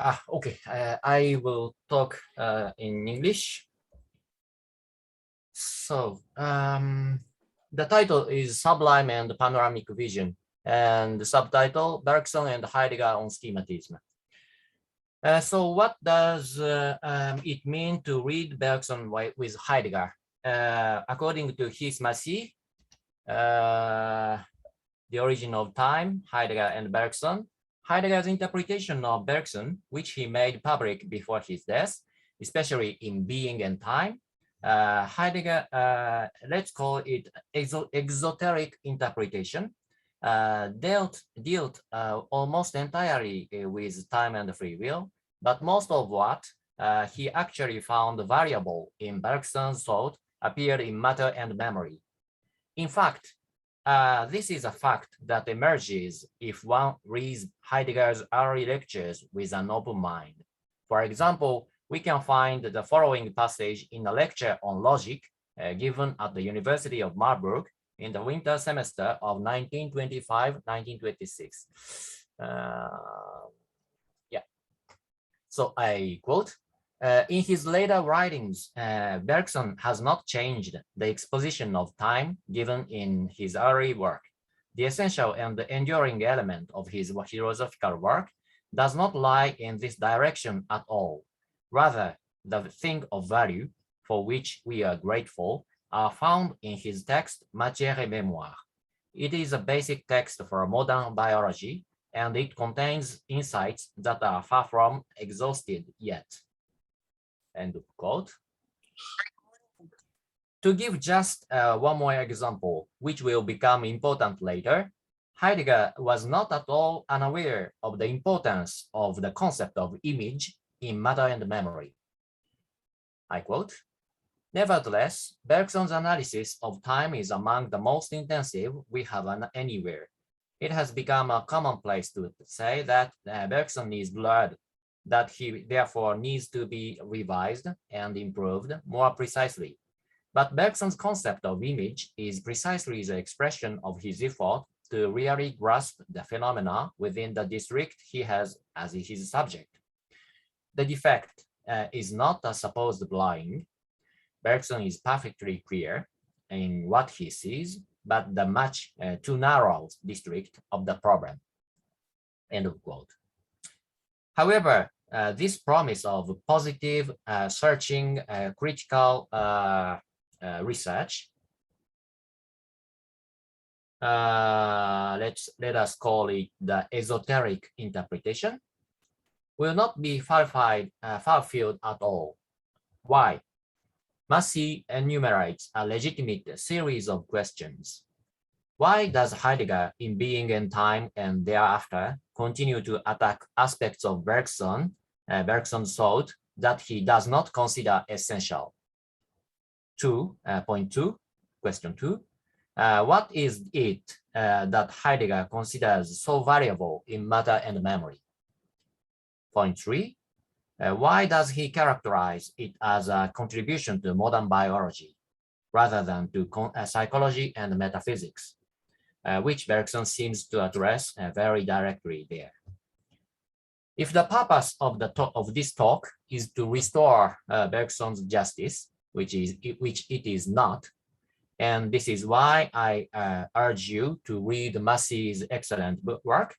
Okay, I will talk in English. So the title is Sublime and Panoramic Vision, and the subtitle Bergson and Heidegger on Schematism. So what does it mean to read Bergson with Heidegger? According to Hisashi, The Origin of Time, Heidegger and Bergson, Heidegger's interpretation of Bergson, which he made public before his death, especially in Being and Time, Heidegger, let's call it exoteric interpretation, dealt almost entirely with time and free will, but most of what he actually found variable in Bergson's thought appeared in matter and memory. In fact, this is a fact that emerges if one reads Heidegger's early lectures with an open mind. For example, we can find the following passage in a lecture on logic given at the University of Marburg in the winter semester of 1925-1926. So I quote, in his later writings, Bergson has not changed the exposition of time given in his early work. The essential and the enduring element of his philosophical work does not lie in this direction at all. Rather, the thing of value for which we are grateful are found in his text Matière et Mémoire. It is a basic text for modern biology, and it contains insights that are far from exhausted yet. End of quote. To give just one more example, which will become important later, Heidegger was not at all unaware of the importance of the concept of image in matter and memory. I quote, nevertheless, Bergson's analysis of time is among the most intensive we have anywhere. It has become a commonplace to say that Bergson is blurred, that he therefore needs to be revised and improved more precisely. But Bergson's concept of image is precisely the expression of his effort to really grasp the phenomena within the district he has as his subject. The defect is not a supposed blind. Bergson is perfectly clear in what he sees, but the much too narrow district of the problem. End of quote. However, this promise of positive, searching, critical research, let us call it the esoteric interpretation, will not be fulfilled at all. Why? Massey enumerates a legitimate series of questions. Why does Heidegger in Being and Time and thereafter continue to attack aspects of Bergson's thought that he does not consider essential? Question two, what is it that Heidegger considers so valuable in matter and memory? Point three, why does he characterize it as a contribution to modern biology rather than to psychology and metaphysics, which Bergson seems to address very directly there? If the purpose of this talk is to restore Bergson's justice, which it is not, and this is why I urge you to read Massey's excellent work,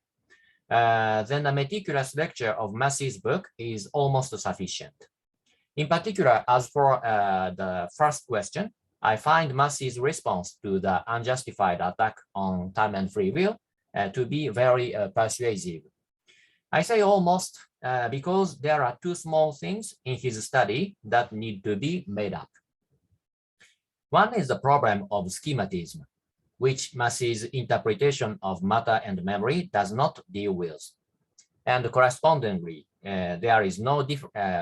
then a meticulous lecture of Massey's book is almost sufficient. In particular, as for the first question, I find Massey's response to the unjustified attack on time and free will to be very persuasive. I say almost because there are two small things in his study that need to be made up. One is the problem of schematism, which Massey's interpretation of matter and memory does not deal with. And correspondingly, there is no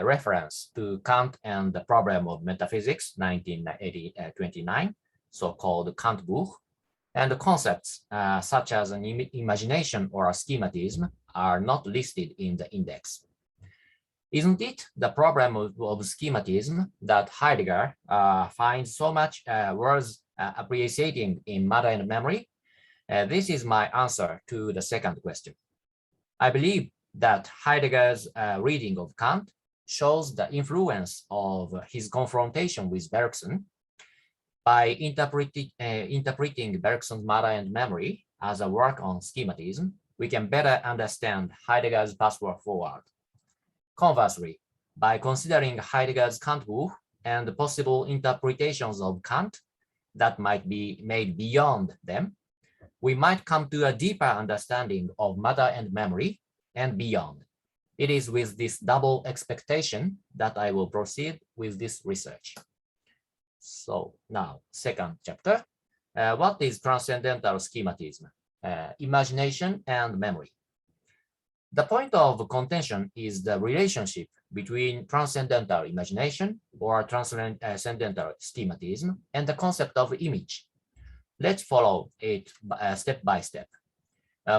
reference to Kant and the problem of metaphysics, 1929, so-called Kant book, and the concepts such as an imagination or a schematism are not listed in the index. Isn't it the problem of schematism that Heidegger finds so much worth appreciating in matter and memory? This is my answer to the second question. I believe that Heidegger's reading of Kant shows the influence of his confrontation with Bergson. By interpreting Bergson's Matter and Memory as a work on schematism, we can better understand Heidegger's pathway forward. Conversely, by considering Heidegger's Kant Buch and possible interpretations of Kant that might be made beyond them, we might come to a deeper understanding of matter and memory and beyond. It is with this double expectation that I will proceed with this research. So now, second chapter. What is transcendental schematism? Imagination and memory. The point of contention is the relationship between transcendental imagination or transcendental schematism and the concept of image. Let's follow it step by step.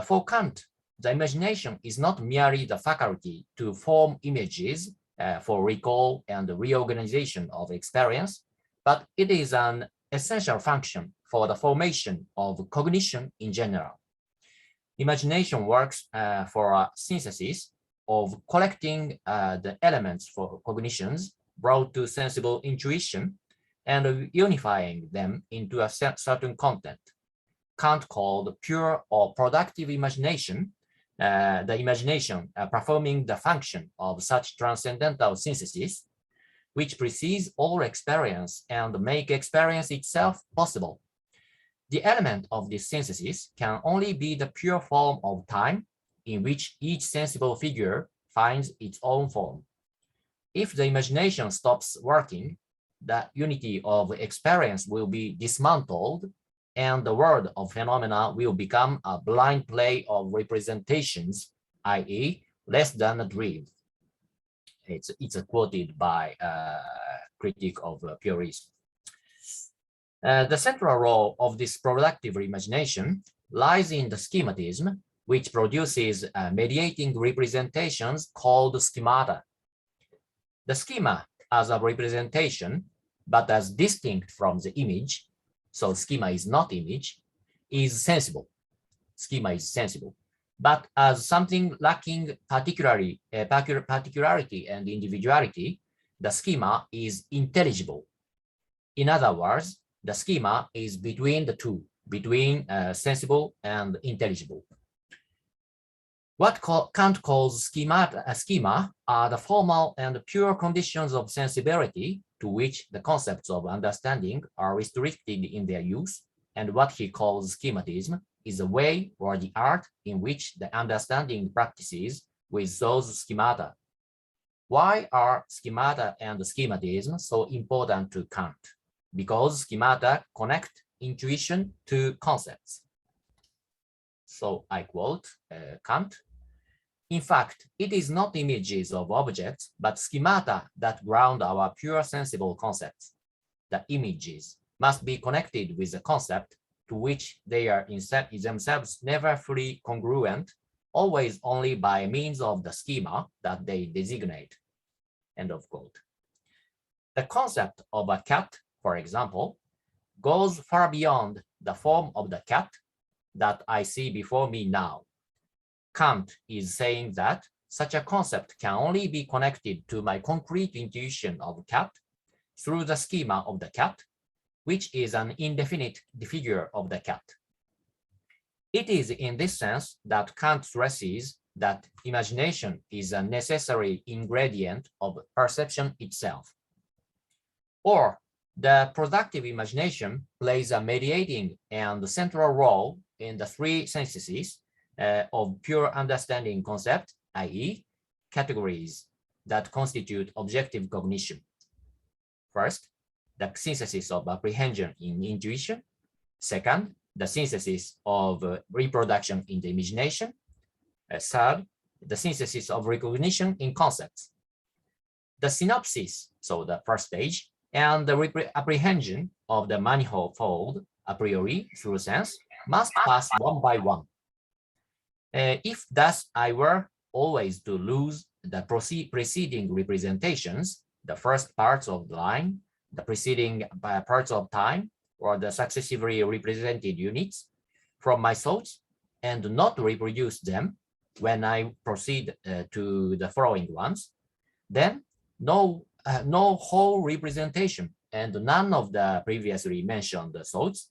For Kant, the imagination is not merely the faculty to form images for recall and reorganization of experience, but it is an essential function for the formation of cognition in general. Imagination works for a synthesis of collecting the elements for cognitions brought to sensible intuition and unifying them into a certain content. Kant called pure or productive imagination, the imagination performing the function of such transcendental synthesis, which precedes all experience and make experience itself possible. The element of this synthesis can only be the pure form of time in which each sensible figure finds its own form. If the imagination stops working, the unity of experience will be dismantled and the world of phenomena will become a blind play of representations, i.e., less than a dream. It's quoted by a critic of purism. The central role of this productive imagination lies in the schematism, which produces mediating representations called schemata. The schema as a representation, but as distinct from the image, so schema is not image, is sensible. Schema is sensible. But as something lacking particularity and individuality, the schema is intelligible. In other words, the schema is between the two, between sensible and intelligible. What Kant calls schema are the formal and pure conditions of sensibility to which the concepts of understanding are restricted in their use, and what he calls schematism is the way or the art in which the understanding practices with those schemata. Why are schemata and schematism so important to Kant? Because schemata connect intuition to concepts. So I quote Kant. In fact, it is not images of objects, but schemata that ground our pure sensible concepts. The images must be connected with the concept to which they are themselves never fully congruent, always only by means of the schema that they designate. End of quote. The concept of a cat, for example, goes far beyond the form of the cat that I see before me now. Kant is saying that such a concept can only be connected to my concrete intuition of cat through the schema of the cat, which is an indefinite figure of the cat. It is in this sense that Kant stresses that imagination is a necessary ingredient of perception itself. Or the productive imagination plays a mediating and central role in the three syntheses of pure understanding concept, i.e., categories that constitute objective cognition. First, the synthesis of apprehension in intuition. Second, the synthesis of reproduction in the imagination. Third, the synthesis of recognition in concepts. The synopsis, so the first stage, and the apprehension of the manifold a priori through sense must pass one by one. If thus I were always to lose the preceding representations, the first parts of the line, the preceding parts of time, or the successively represented units from my thoughts, and not reproduce them, when I proceed to the following ones, then no whole representation and none of the previously mentioned thoughts,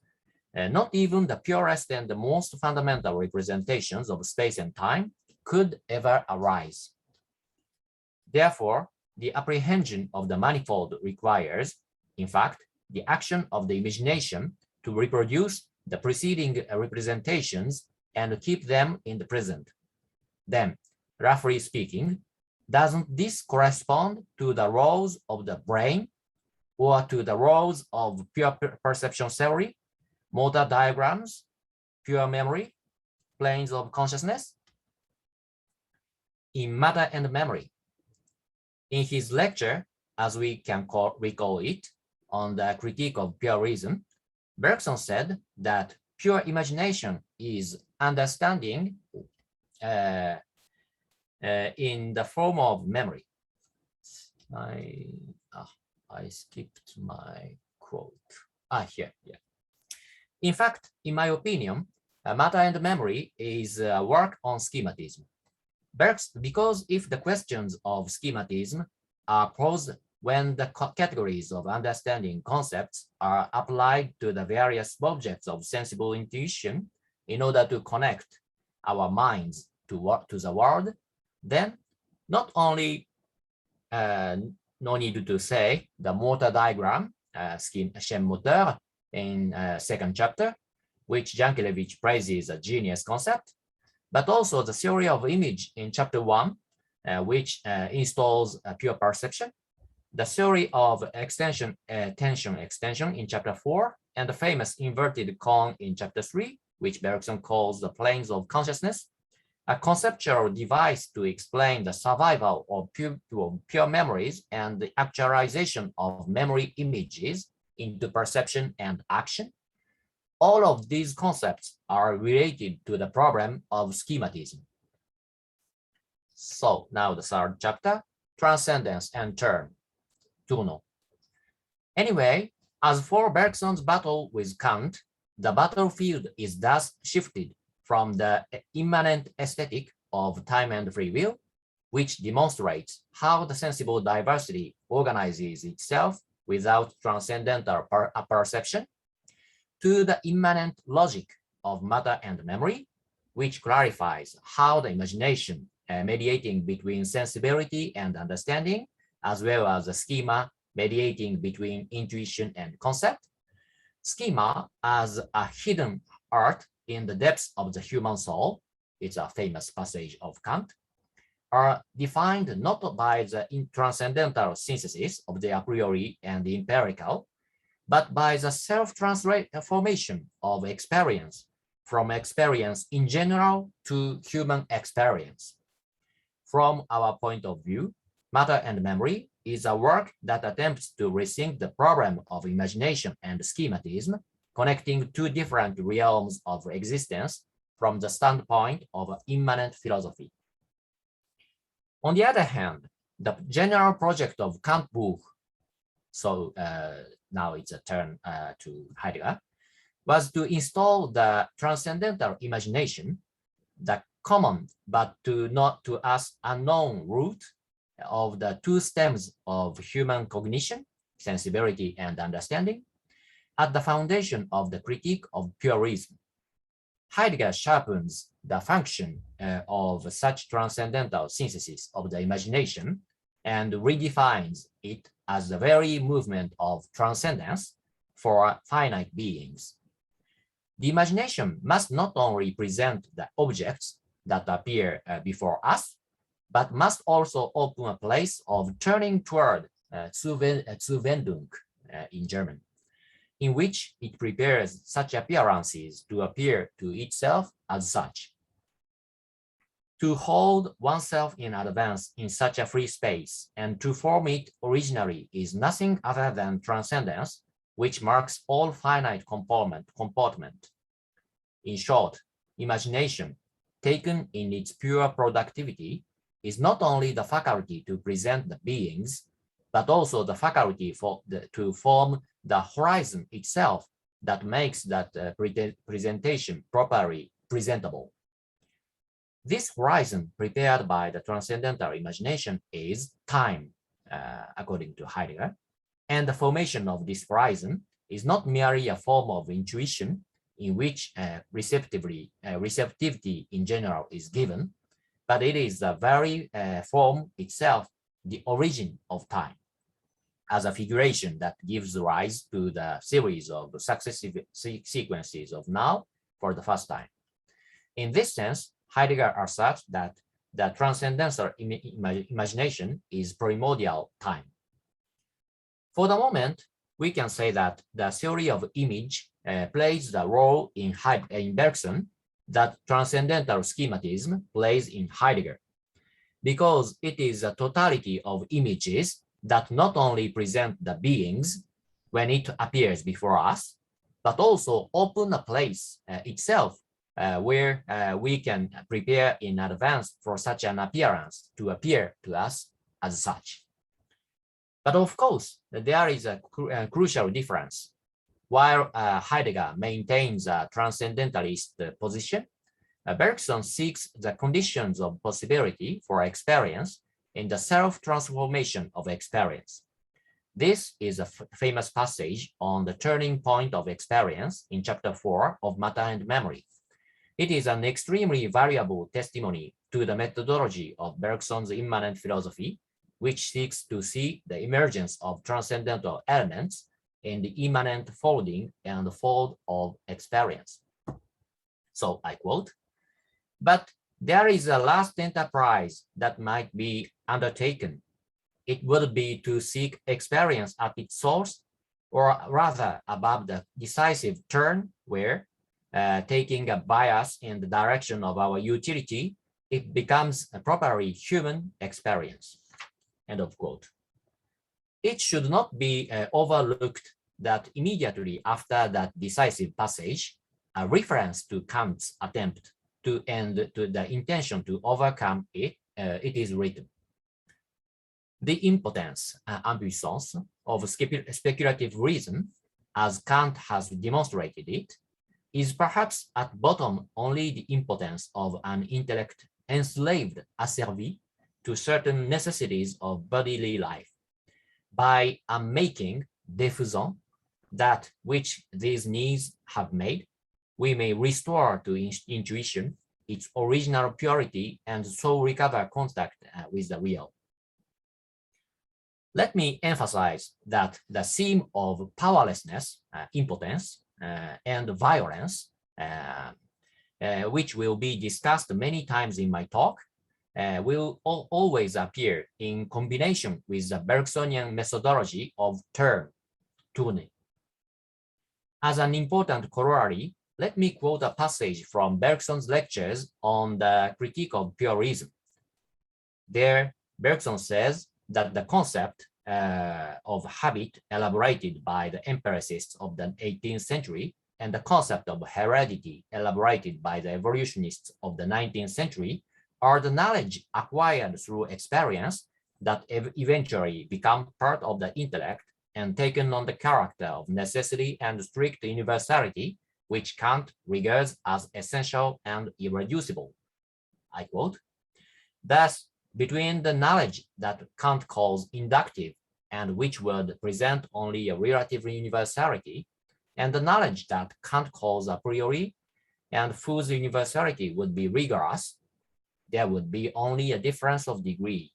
not even the purest and the most fundamental representations of space and time could ever arise. Therefore, the apprehension of the manifold requires, in fact, the action of the imagination to reproduce the preceding representations and keep them in the present. Then, roughly speaking, doesn't this correspond to the roles of the brain or to the roles of pure perception theory, motor diagrams, pure memory, planes of consciousness? In Matter and Memory, in his lecture, as we can recall it, on the critique of pure reason, Bergson said that pure imagination is understanding in the form of memory. I skipped my quote. Here. In fact, in my opinion, Matter and Memory is a work on schematism. Because if the questions of schematism are posed when the categories of understanding concepts are applied to the various objects of sensible intuition in order to connect our minds to the world, then not only no need to say the motor diagram, Schematism in second chapter, which Jankelevich praises a genius concept, but also the theory of image in chapter 1, which installs a pure perception, the theory of extension, tension extension in chapter 4, and the famous inverted cone in chapter 3, which Bergson calls the planes of consciousness, a conceptual device to explain the survival of pure memories and the actualization of memory images into perception and action. All of these concepts are related to the problem of schematism. So now the third chapter, Transcendence and Tournant. Anyway, as for Bergson's battle with Kant, the battlefield is thus shifted from the immanent aesthetic of time and free will, which demonstrates how the sensible diversity organizes itself without transcendental perception, to the immanent logic of matter and memory, which clarifies how the imagination mediating between sensibility and understanding, as well as the schema mediating between intuition and concept. Schema as a hidden art in the depths of the human soul, it's a famous passage of Kant, are defined not by the transcendental synthesis of the a priori and the empirical, but by the self-transformation of experience from experience in general to human experience. From our point of view, Matter and Memory is a work that attempts to rethink the problem of imagination and schematism, connecting two different realms of existence from the standpoint of immanent philosophy. On the other hand, the general project of Kant book, so now it's a turn to Heidegger, was to install the transcendental imagination, the common but not to us unknown root of the two stems of human cognition, sensibility and understanding, at the foundation of the critique of pure reason. Heidegger sharpens the function of such transcendental synthesis of the imagination and redefines it as the very movement of transcendence for finite beings. The imagination must not only present the objects that appear before us, but must also open a place of turning toward Zuwendung in German, in which it prepares such appearances to appear to itself as such. To hold oneself in advance in such a free space and to form it originally is nothing other than transcendence, which marks all finite comportment. In short, imagination, taken in its pure productivity, is not only the faculty to present the beings, but also the faculty to form the horizon itself that makes that presentation properly presentable. This horizon prepared by the transcendental imagination is time, according to Heidegger, and the formation of this horizon is not merely a form of intuition in which receptivity in general is given, but it is the very form itself, the origin of time, as a figuration that gives rise to the series of successive sequences of now for the first time. In this sense, Heidegger asserts that the transcendental imagination is primordial time. For the moment, we can say that the theory of image plays the role in Bergson that transcendental schematism plays in Heidegger, because it is a totality of images that not only present the beings when it appears before us, but also open a place itself where we can prepare in advance for such an appearance to appear to us as such. But of course, there is a crucial difference. While Heidegger maintains a transcendentalist position, Bergson seeks the conditions of possibility for experience in the self-transformation of experience. This is a famous passage on the turning point of experience in chapter 4 of Matter and Memory. It is an extremely valuable testimony to the methodology of Bergson's immanent philosophy, which seeks to see the emergence of transcendental elements in the immanent folding and fold of experience. So I quote, "But there is a last enterprise that might be undertaken. It would be to seek experience at its source, or rather above the decisive turn where, taking a bias in the direction of our utility, it becomes a properly human experience." End of quote. It should not be overlooked that immediately after that decisive passage, a reference to Kant's attempt to end to the intention to overcome it, it is written. The impotence, impuissance of speculative reason, as Kant has demonstrated it, is perhaps at bottom only the impotence of an intellect enslaved, asservi, to certain necessities of bodily life. By unmaking, défaisant, that which these needs have made, we may restore to intuition its original purity and so recover contact with the real. Let me emphasize that the theme of powerlessness, impotence, and violence, which will be discussed many times in my talk, will always appear in combination with the Bergsonian methodology of Tournant. As an important corollary, let me quote a passage from Bergson's lectures on the critique of pure reason. There, Bergson says that the concept of habit elaborated by the empiricists of the 18th century and the concept of heredity elaborated by the evolutionists of the 19th century are the knowledge acquired through experience that eventually become part of the intellect and taken on the character of necessity and strict universality, which Kant regards as essential and irreducible. I quote, "Thus, between the knowledge that Kant calls inductive and which would present only a relative universality, and the knowledge that Kant calls a priori and whose universality would be rigorous, there would be only a difference of degree.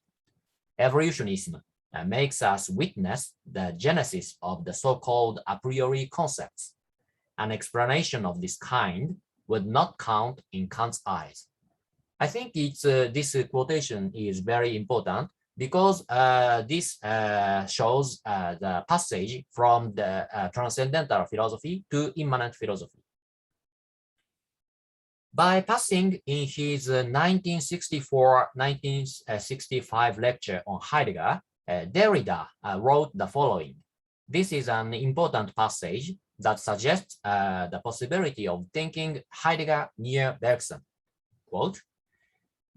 Evolutionism makes us witness the genesis of the so-called a priori concepts. An explanation of this kind would not count in Kant's eyes." I think this quotation is very important because this shows the passage from the transcendental philosophy to immanent philosophy. By passing in his 1964-1965 lecture on Heidegger, Derrida wrote the following. This is an important passage that suggests the possibility of thinking Heidegger near Bergson. Quote,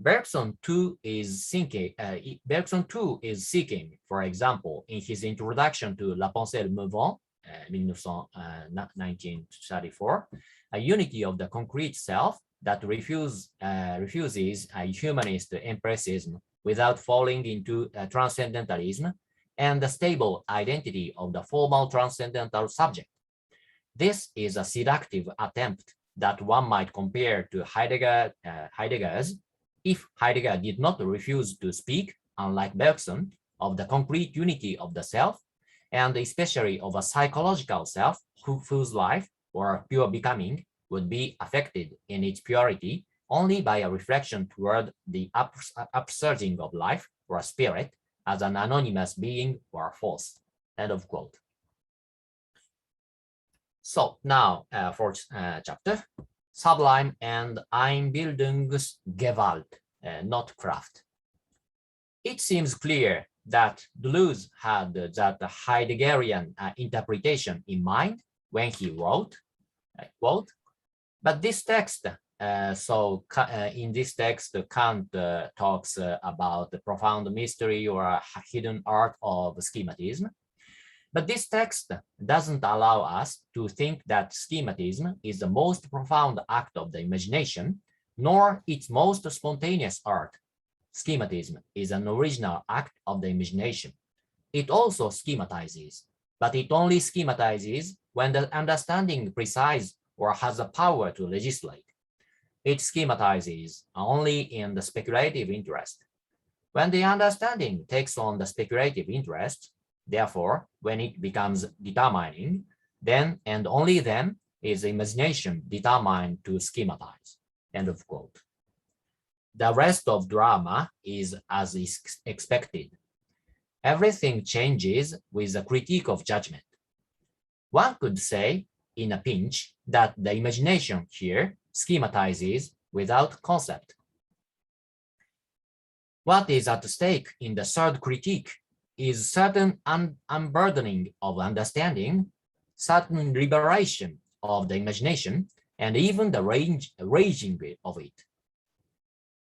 Bergson too is seeking, for example, in his introduction to La Pensée le Mouvement, 1934, a unity of the concrete self that refuses humanist empiricism without falling into transcendentalism and the stable identity of the formal transcendental subject. This is a seductive attempt that one might compare to Heidegger's if Heidegger did not refuse to speak, unlike Bergson, of the concrete unity of the self, and especially of a psychological self whose life or pure becoming would be affected in its purity only by a reflection toward the upsurging of life or spirit as an anonymous being or force. End of quote. So now, fourth chapter, Sublime and Einbildungs-gewalt, not craft. It seems clear that Deleuze had that Heideggerian interpretation in mind when he wrote, quote, but this text, in this text, Kant talks about the profound mystery or hidden art of schematism. But this text doesn't allow us to think that schematism is the most profound act of the imagination, nor its most spontaneous art. Schematism is an original act of the imagination. It also schematizes, but it only schematizes when the understanding precise or has the power to legislate. It schematizes only in the speculative interest. When the understanding takes on the speculative interest, therefore, when it becomes determining, then and only then is the imagination determined to schematize. End of quote. The rest of drama is as is expected. Everything changes with the critique of judgment. One could say, in a pinch, that the imagination here schematizes without concept. What is at stake in the third critique is certain unburdening of understanding, certain liberation of the imagination, and even the raging of it.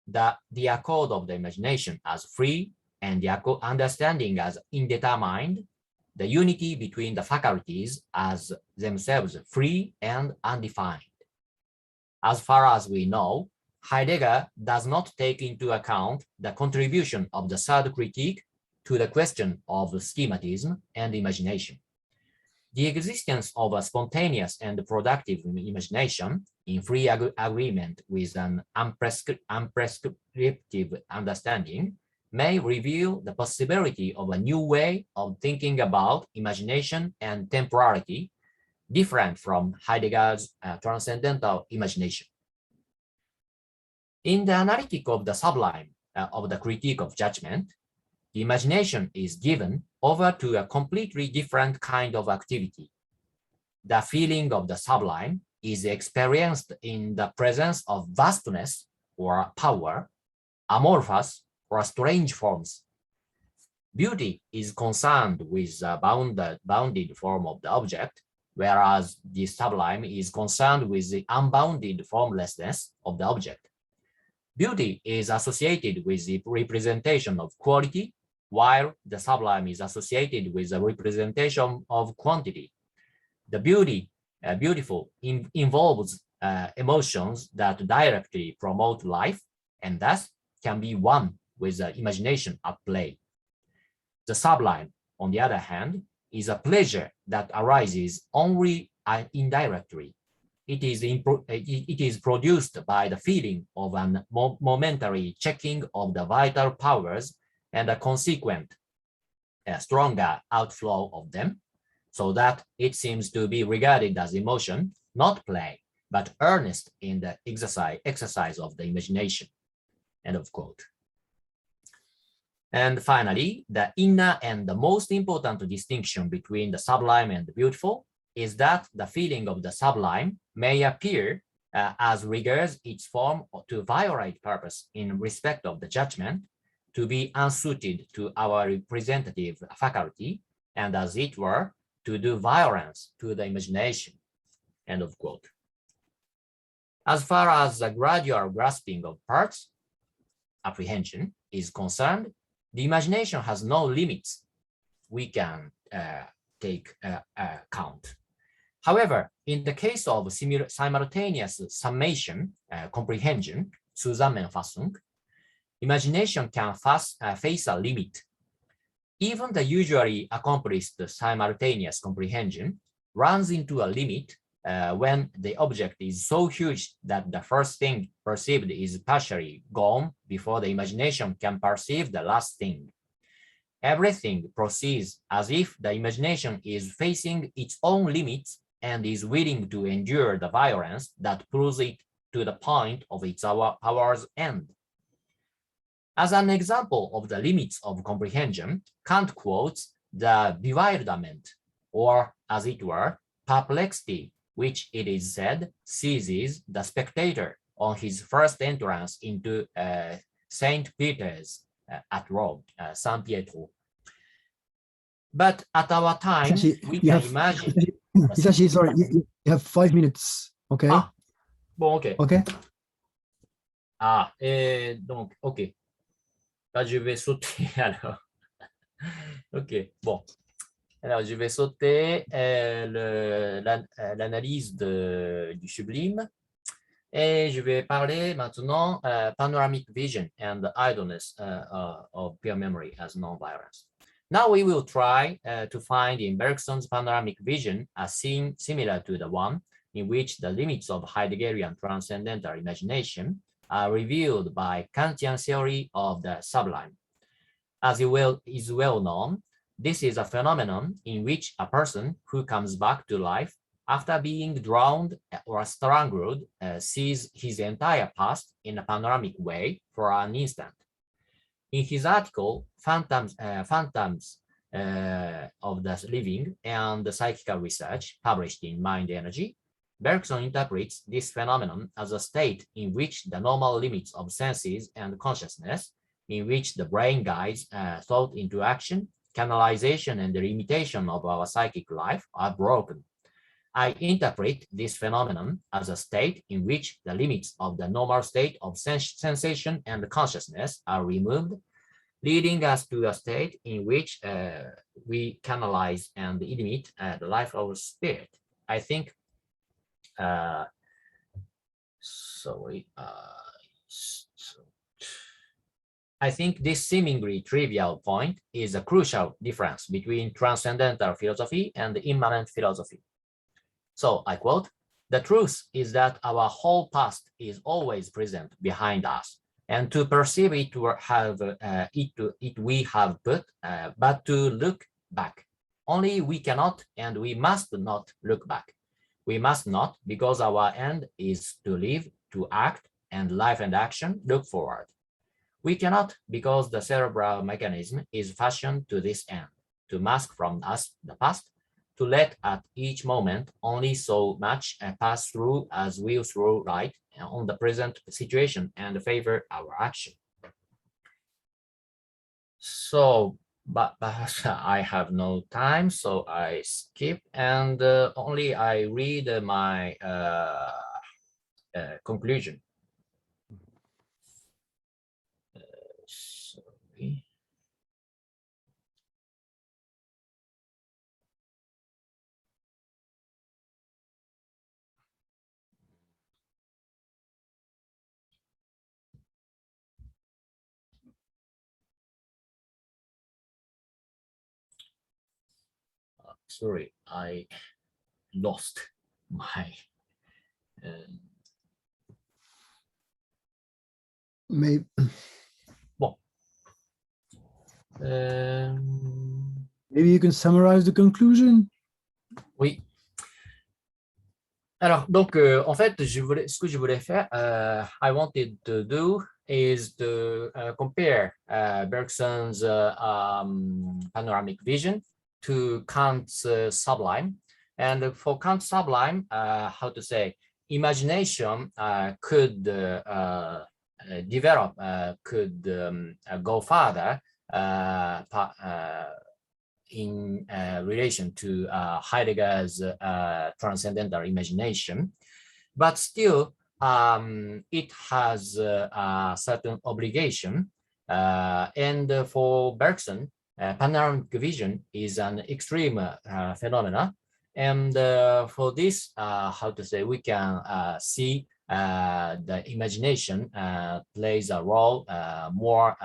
The accord of the imagination as free and the understanding as indetermined, the unity between the faculties as themselves free and undefined. As far as we know, Heidegger does not take into account the contribution of the third critique to the question of schematism and imagination. The existence of a spontaneous and productive imagination in free agreement with an unprescriptive understanding may reveal the possibility of a new way of thinking about imagination and temporality, different from Heidegger's transcendental imagination. In the analytic of the sublime of the critique of judgment, the imagination is given over to a completely different kind of activity. The feeling of the sublime is experienced in the presence of vastness or power, amorphous or strange forms. Beauty is concerned with the bounded form of the object, whereas the sublime is concerned with the unbounded formlessness of the object. Beauty is associated with the representation of quality, while the sublime is associated with the representation of quantity. The beautiful involves emotions that directly promote life and thus can be one with the imagination at play. The sublime, on the other hand, is a pleasure that arises only indirectly. It is produced by the feeling of a momentary checking of the vital powers and a consequent stronger outflow of them, so that it seems to be regarded as emotion, not play, but earnest in the exercise of the imagination. End of quote. And finally, the inner and the most important distinction between the sublime and the beautiful is that the feeling of the sublime may appear as regards its form to violate purpose in respect of the judgment, to be unsuited to our representative faculty, and as it were, to do violence to the imagination. End of quote. As far as the gradual grasping of parts, apprehension, is concerned, the imagination has no limits we can take count. However, in the case of simultaneous summation, comprehension, Zusammenfassung, imagination can face a limit. Even the usually accomplished simultaneous comprehension runs into a limit when the object is so huge that the first thing perceived is partially gone before the imagination can perceive the last thing. Everything proceeds as if the imagination is facing its own limits and is willing to endure the violence that pulls it to the point of its power's end. As an example of the limits of comprehension, Kant quotes the bewilderment, or as it were, perplexity, which it is said seizes the spectator on his first entrance into St. Peter's at Rome, San Pietro. But at our time, we can imagine. Hisashi, sorry, you have 5 minutes, okay? Ah, bon, ok. Ok. Ah, et donc, ok. Là, je vais sauter alors. Ok, bon. Alors, je vais sauter l'analyse du sublime et je vais parler maintenant Panoramic Vision and Idleness of Pure Memory as Non-Violence. Now we will try to find in Bergson's panoramic vision a scene similar to the one in which the limits of Heideggerian transcendental imagination are revealed by Kantian theory of the sublime. As it is well known, this is a phenomenon in which a person who comes back to life after being drowned or strangled sees his entire past in a panoramic way for an instant. In his article, Phantoms of the Living and the Psychical Research, published in Mind Energy, Bergson interprets this phenomenon as a state in which the normal limits of senses and consciousness, in which the brain guides thought into action, canalization, and the limitation of our psychic life are broken. I interpret this phenomenon as a state in which the limits of the normal state of sensation and consciousness are removed, leading us to a state in which we canalize and limit the life of spirit. I think, I think this seemingly trivial point is a crucial difference between transcendental philosophy and immanent philosophy. So I quote, "The truth is that our whole past is always present behind us, and to perceive it we have but to look back. Only we cannot and we must not look back. We must not because our end is to live, to act, and life and action look forward. We cannot because the cerebral mechanism is fashioned to this end, to mask from us the past, to let at each moment only so much pass through as will throw light on the present situation and favor our action." So, but I have no time, so I skip and only I read my conclusion. Sorry. Sorry, I lost my. Maybe. Bon. Maybe you can summarize the conclusion. Oui. Alors, donc, en fait, ce que je voulais faire, I wanted to do is to compare Bergson's panoramic vision to Kant's sublime. And for Kant's sublime, how to say, imagination could develop, could go further in relation to Heidegger's transcendental imagination, but still it has a certain obligation. And for Bergson, panoramic vision is an extreme phenomena And for this, how to say, we can see the imagination plays a role more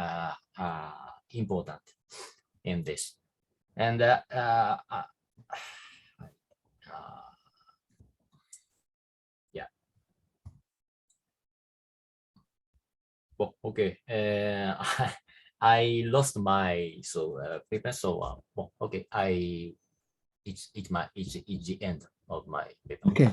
important in this. And yeah. Well, okay. I lost my paper. So well, okay. It's the end of my paper. Okay.